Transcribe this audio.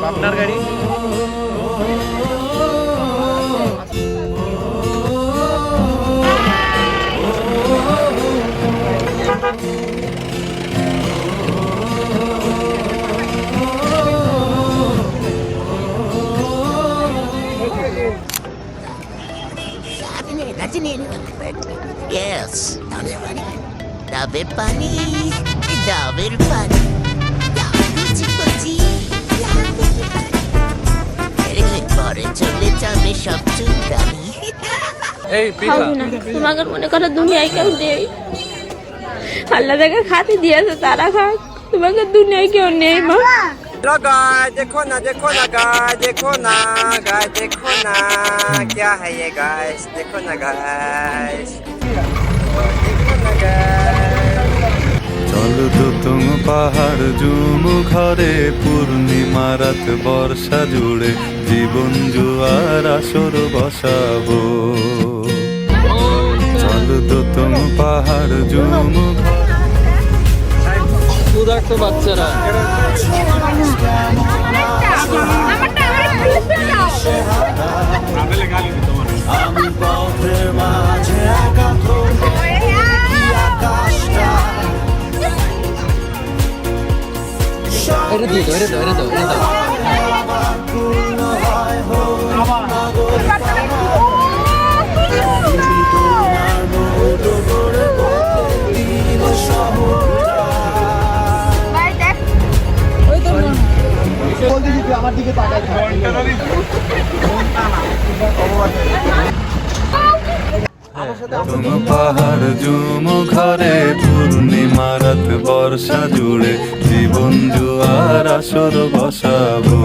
আপনার গাড়ি Yes. ডাবের পানি ডাবের পানি কুচি কুচি পরে চলে যাবে সব চুলকানি। এই খাবো না, তোমাকে মনে করো দুনিয়ায় কেউ নেই। আল্লাহ যাকে খাতে দিয়েছে তারা খাক, তোমাকে দুনিয়ায় কেউ নেই মা। हेलो गाइस देखो ना गाइस देखो ना गाइस देखो ना क्या है ये गाइस देखो ना गाइस देखो ना गाइस চল তুম পাহাড় জুম ঘরে পূর্ণিমা রাত বর্ষা জুড়ে জীবন জুয়ার আসর বসাবো। চল তুম পাহাড় জুম ক্ষুধার্ত বাচ্চারা এটা দাও তুম পাহাড় জুম ঘরে পূর্ণিমা রাত বর্ষা জুড়ে জীবন জুয়ার আসর বসাবো।